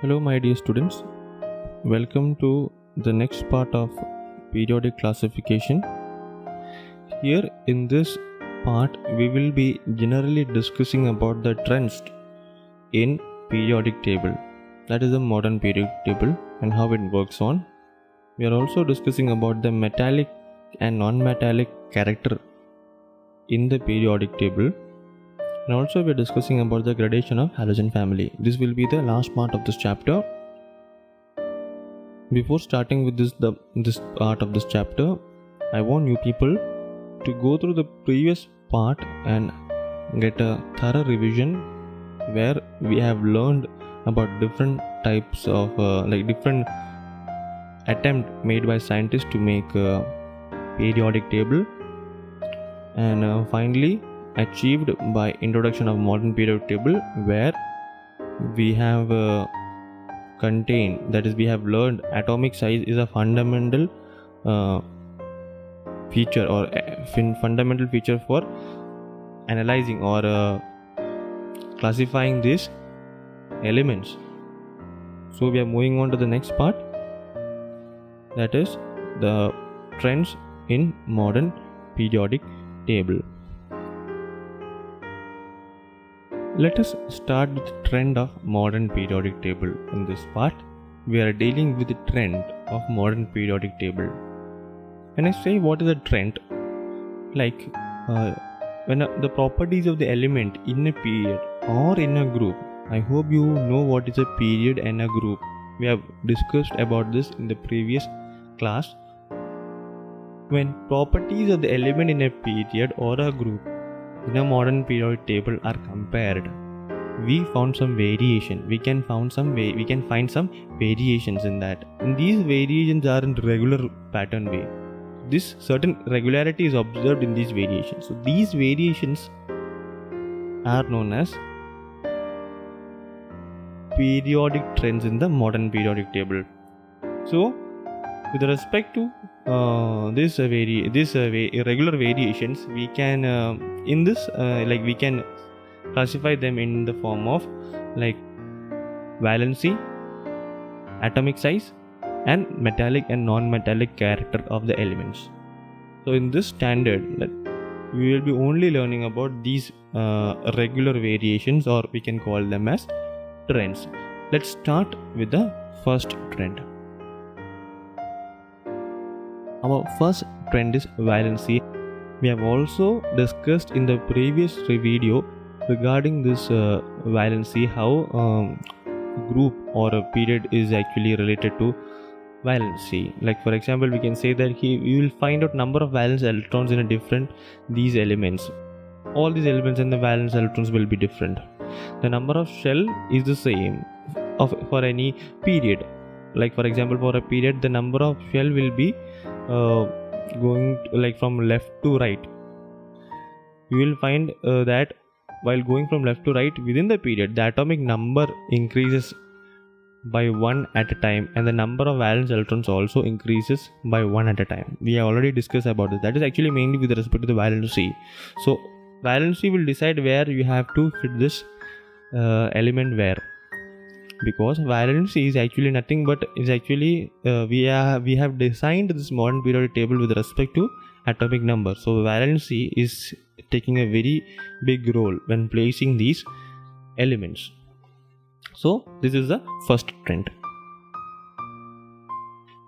Hello, my dear students. Welcome to the next part of periodic classification. Here in this part, we will be generally discussing about the trends in periodic table. That is the modern periodic table and how it works on. We are also discussing about the metallic and non-metallic character in the periodic table. And also we are discussing about the gradation of halogen family. This will be the last part of this chapter. Before starting with this part of this chapter, I want you people to go through the previous part and get a thorough revision where we have learned about different types of different attempt made by scientists to make a periodic table, and finally achieved by introduction of modern periodic table, where we have contained, that is we have learned atomic size is a fundamental feature or fundamental feature for analyzing or classifying these elements. So we are moving on to the next part, that is the trends in modern periodic table. Let us start with the trend of modern periodic table. In this part, we are dealing with the trend of modern periodic table. When I say what is a trend, like when the properties of the element in a period or in a group. I hope you know what is a period and a group. We have discussed about this in the previous class. When properties of the element in a period or a group in a modern periodic table are compared, we found some variation. We can find some variations in that. And these variations are in regular pattern way. This certain regularity is observed in these variations. So these variations are known as periodic trends in the modern periodic table. So with respect to irregular variations, we can we can classify them in the form of like valency, atomic size, and metallic and non-metallic character of the elements. So in this standard, we will be only learning about these regular variations, or we can call them as trends. Let's start with the first trend. Our first trend is valency. We have also discussed in the previous video regarding this valency, how group or a period is actually related to valency. Like for example, we can say that you will find out number of valence electrons in a different these elements. All these elements and the valence electrons will be different. The number of shell is the same for any period. Like for example, for a period, the number of shell will be going from left to right. You will find that while going from left to right within the period, the atomic number increases by one at a time, and the number of valence electrons also increases by one at a time. We have already discussed about this. That is actually mainly with respect to the valency. So valency will decide where you have to fit this element where, because valency is actually nothing but is actually we have designed this modern periodic table with respect to atomic number. So valency is taking a very big role when placing these elements. So this is the first trend.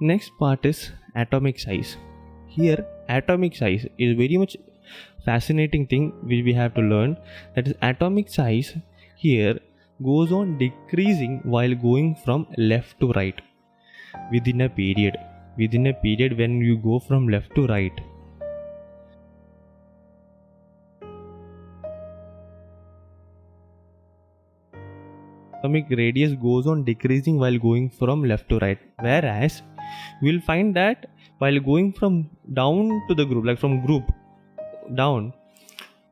Next part is atomic size. Here atomic size is very much fascinating thing which we have to learn. That is, atomic size here goes on decreasing while going from left to right within a period. Within a period, when you go from left to right, atomic radius goes on decreasing while going from left to right. Whereas we will find that while going from down to the group, like from group down,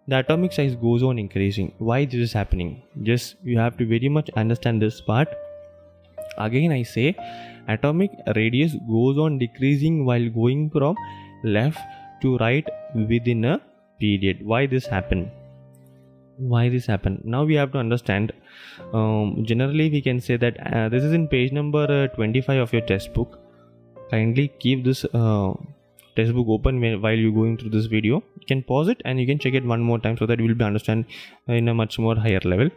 the atomic size goes on increasing. Why this is happening? Just you have to very much understand this part. Again I say, atomic radius goes on decreasing while going from left to right within a period. Why this happen? Why this happened? Now we have to understand. Generally we can say that this is in page number 25 of your textbook. Kindly keep this textbook open while you're going through this video. You can pause it and you can check it one more time so that you will be understand in a much more higher level.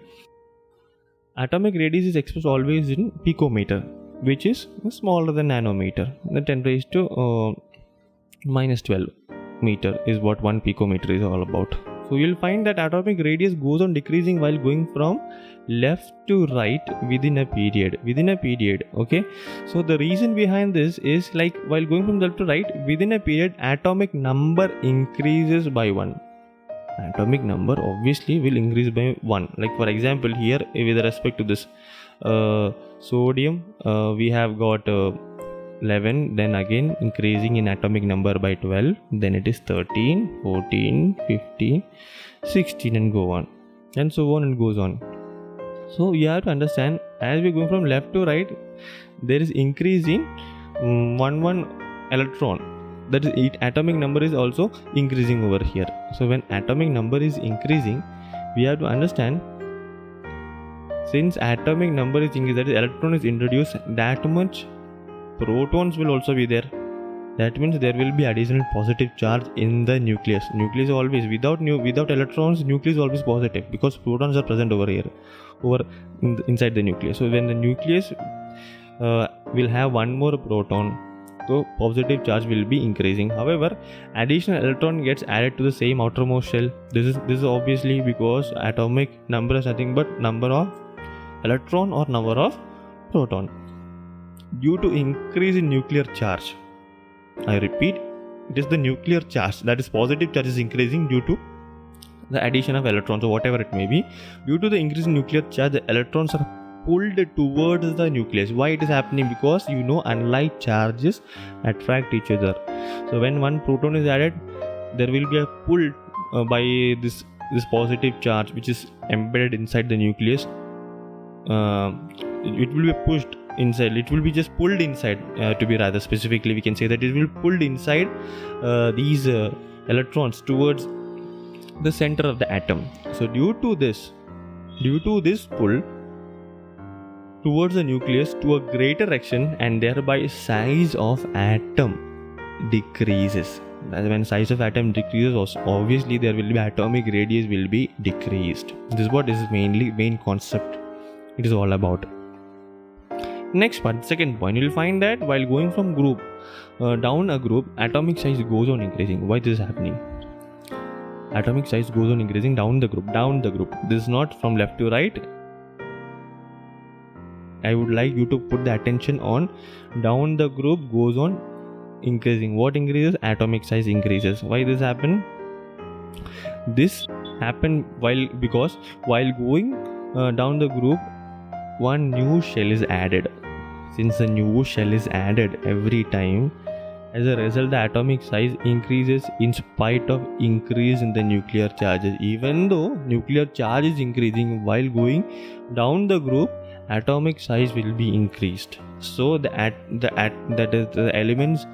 Atomic radius is expressed always in picometer, which is smaller than nanometer. The 10 raised to minus 12 meter is what 1 picometer is all about. So you'll find that atomic radius goes on decreasing while going from left to right within a period. Okay, so the reason behind this is like while going from left to right within a period, atomic number increases by 1. Atomic number obviously will increase by 1. Like for example here with respect to this sodium, we have got 11, then again increasing in atomic number by 12, then it is 13, 14, 15, 16 and go on, and so on and goes on. So you have to understand, as we are going from left to right, there is increase in 1 electron. That is, atomic number is also increasing over here. So when atomic number is increasing, we have to understand, since atomic number is increasing, that is electron is introduced, that much protons will also be there. That means there will be additional positive charge in the nucleus. Nucleus always without electrons, nucleus is always positive because protons are present over here, inside the nucleus. So when the nucleus will have one more proton, so positive charge will be increasing. However, additional electron gets added to the same outermost shell. This is obviously because atomic number is nothing but number of electron or number of proton. Due to increase in nuclear charge, I repeat, it is the nuclear charge, that is positive charge is increasing due to the addition of electrons or whatever it may be. Due to the increase in nuclear charge, the electrons are pulled towards the nucleus. Why it is happening? Because unlike charges attract each other. So when one proton is added, there will be a pull by this positive charge which is embedded inside the nucleus. It will be pushed inside. It will be just pulled inside. To be rather specifically, we can say that it will pulled inside these electrons towards the center of the atom. So due to this pull towards the nucleus to a greater extent, and thereby size of atom decreases. When size of atom decreases, obviously there will be atomic radius will be decreased. This is what is main concept it is all about. Next part, second point, you will find that while going from group down a group, atomic size goes on increasing. Why this is happening? Atomic size goes on increasing down the group. This is not from left to right. I would like you to put the attention on down the group goes on increasing. What increases? Atomic size increases. Why this happen? This happened because while going down the group, one new shell is added. Since a new shell is added every time, as a result the atomic size increases in spite of increase in the nuclear charges. Even though nuclear charge is increasing, while going down the group, atomic size will be increased. So that is the elements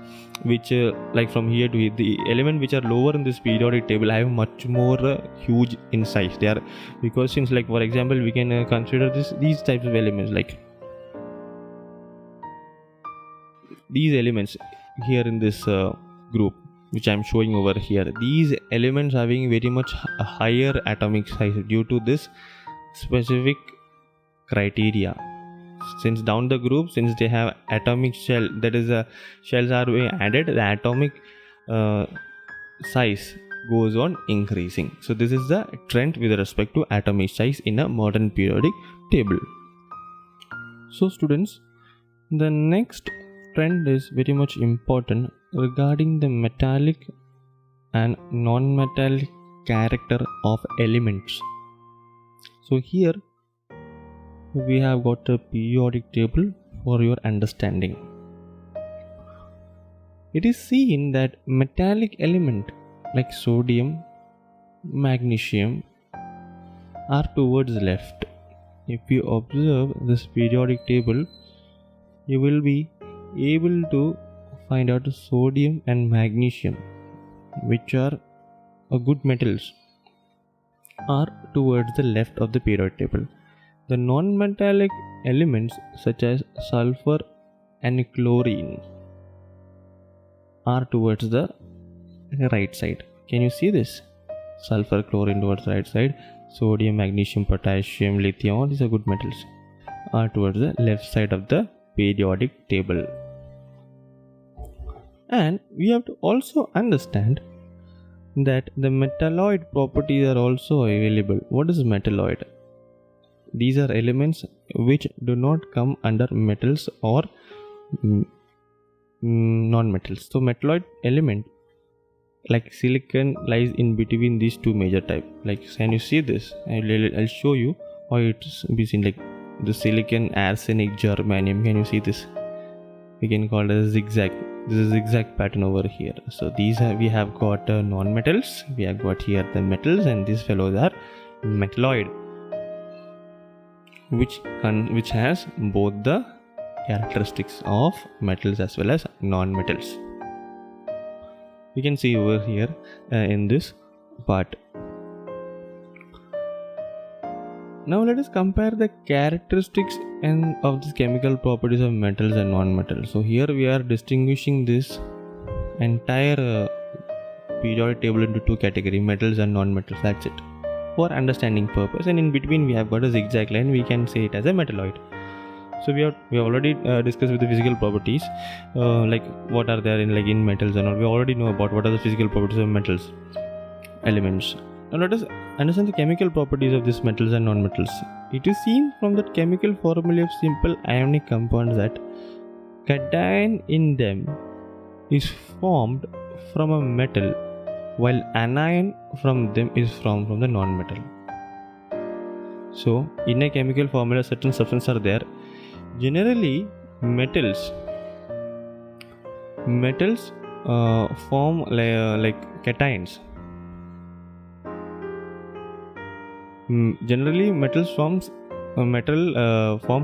which like from here to here, the element which are lower in this periodic table have much more huge in size. They are, because since like for example we can consider these types of elements, like these elements here in this group which I am showing over here. These elements having very much higher atomic size due to this specific criteria. Since down the group, since they have atomic shell, that is shells are added, the atomic size goes on increasing. So this is the trend with respect to atomic size in a modern periodic table. So students, the next trend is very much important regarding the metallic and non-metallic character of elements. So here we have got a periodic table for your understanding. It is seen that metallic element like sodium, magnesium are towards left. If you observe this periodic table, you will be able to find out sodium and magnesium, which are good metals. are towards the left of the periodic table. The non-metallic elements such as sulfur and chlorine are towards the right side. Can you see this? Sulfur, chlorine towards the right side. Sodium, magnesium, potassium, lithium, all these are good metals, are towards the left side of the periodic table. And we have to also understand that the metalloid properties are also available. What is metalloid? These are elements which do not come under metals or non-metals. So metalloid element like silicon lies in between these two major types. Like, can you see this? I'll show you how it's be seen, like the silicon, arsenic, germanium. Can you see this? We can call it a zigzag. This is a zigzag pattern over here. So these we have got non-metals, we have got here the metals, and these fellows are metalloid, which has both the characteristics of metals as well as non-metals. We can see over here in this part. Now let us compare the characteristics and of the chemical properties of metals and non-metals. So here we are distinguishing this entire periodic table into two categories, metals and non-metals. That's it, for understanding purpose. And in between we have got a zigzag line. We can say it as a metalloid. So we have already discussed with the physical properties, like what are there in metals and all. We already know about what are the physical properties of metals elements. Now let us understand the chemical properties of these metals and non-metals. It is seen from the chemical formula of simple ionic compounds that cation in them is formed from a metal, while anion from them is formed from the non-metal. So in a chemical formula, certain substances are there. Generally, metals form like cations. Generally, metals form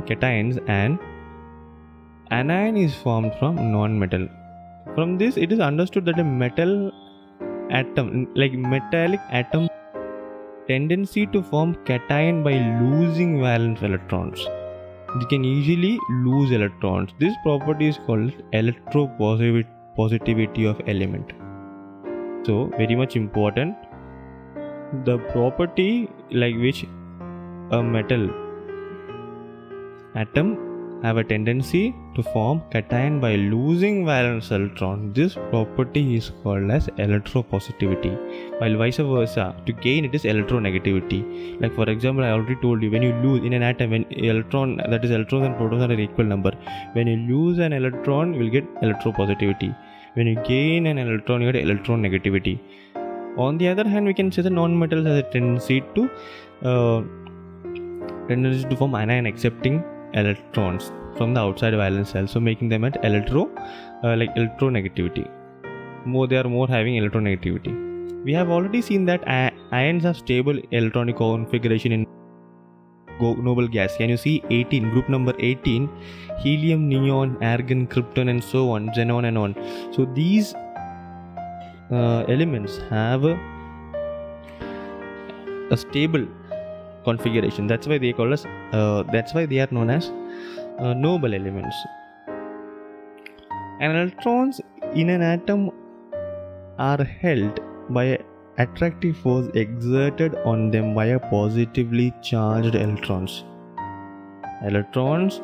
cations, and anion is formed from non-metal. From this, it is understood that a metal atom, like metallic atom, tendency to form cation by losing valence electrons. They can easily lose electrons. This property is called electropositivity of element. So very much important. The property like which a metal atom have a tendency to form cation by losing valence electron. This property is called as electropositivity, while vice versa, to gain it is electronegativity. Like for example, I already told you, when you lose in an atom, when electrons and protons are an equal number, when you lose an electron, you will get electropositivity. When you gain an electron, you get electronegativity. On the other hand, we can say the non-metals has a tendency to form anion accepting electrons from the outside valence shell, so making them at electronegativity. They are more having electronegativity. We have already seen that ions have stable electronic configuration in noble gas. Can you see 18, group number 18, helium, neon, argon, krypton, and so on, xenon and on. So these elements have a stable configuration. That's why they call us. That's why they are known as noble elements. And electrons in an atom are held by an attractive force exerted on them by a positively charged electrons. Electrons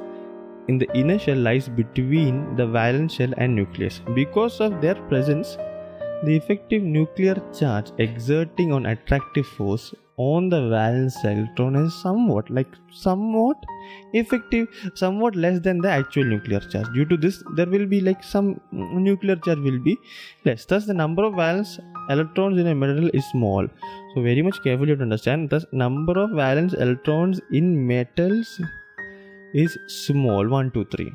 in the inner shell lies between the valence shell and nucleus. Because of their presence, the effective nuclear charge exerting on attractive force on the valence electron is somewhat effective, somewhat less than the actual nuclear charge. Due to this, there will be some nuclear charge will be less. Thus, the number of valence electrons in a metal is small. So, very much carefully to understand. Thus, number of valence electrons in metals is small. 1, 2, 3.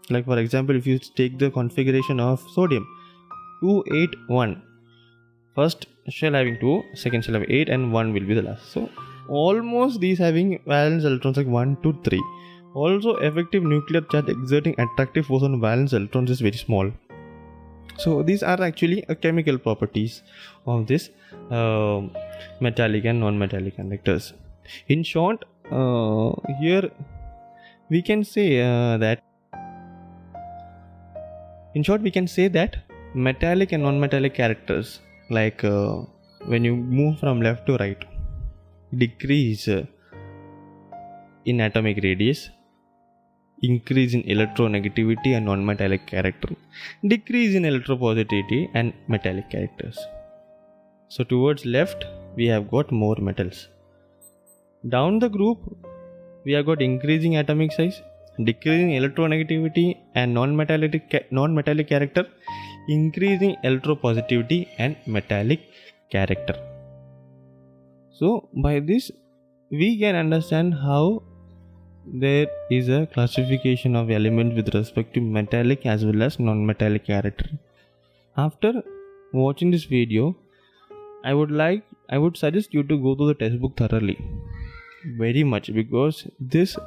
Like for example, if you take the configuration of sodium, 2, 8, 1. First shell having 2, second shell having 8, and 1 will be the last. So almost these having valence electrons like 1, 2, 3. Also, effective nuclear charge exerting attractive force on valence electrons is very small. So these are actually chemical properties of this metallic and non-metallic conductors. In short, here we can say that metallic and non-metallic characters, like when you move from left to right, decrease in atomic radius, increase in electronegativity and non-metallic character, decrease in electropositivity and metallic characters. So towards left we have got more metals. Down the group we have got increasing atomic size, decreasing electronegativity and non-metallic character, increasing electropositivity and metallic character. So by this we can understand how there is a classification of elements with respect to metallic as well as non-metallic character. After watching this video, I would suggest you to go to the textbook thoroughly, very much, because this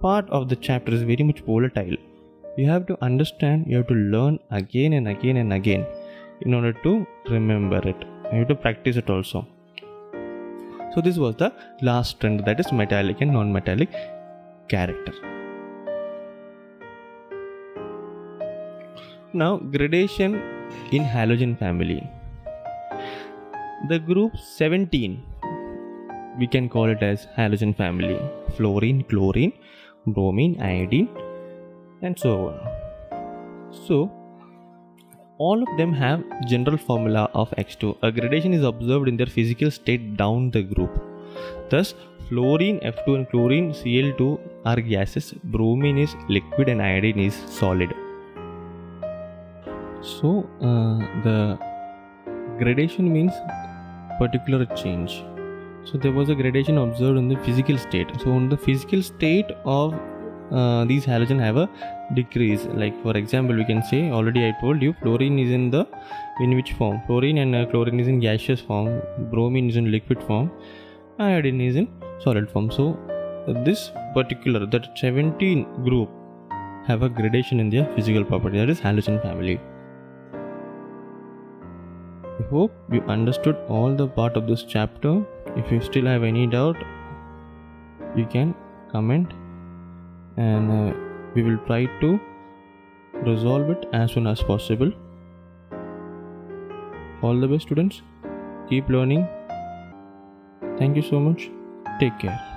part of the chapter is very much volatile. You have to understand, you have to learn again and again and again in order to remember it. You have to practice it also. So this was the last trend, that is metallic and non-metallic character. Now, gradation in halogen family. The group 17, we can call it as halogen family: fluorine, chlorine, bromine, iodine, and so on. So all of them have general formula of H2. A gradation is observed in their physical state down the group. Thus, fluorine, F2, and chlorine, Cl2 are gases, bromine is liquid, and iodine is solid. So the gradation means particular change. So there was a gradation observed in the physical state. So in the physical state of these halogen have a decrease. Like for example, we can say, already I told you, fluorine is in which form? Fluorine and chlorine is in gaseous form, bromine is in liquid form, iodine is in solid form. So this particular, that 17 group have a gradation in their physical property, that is halogen family. I hope you understood all the part of this chapter. If you still have any doubt, you can comment, and we will try to resolve it as soon as possible. All the best, students. Keep learning. Thank you so much. Take care.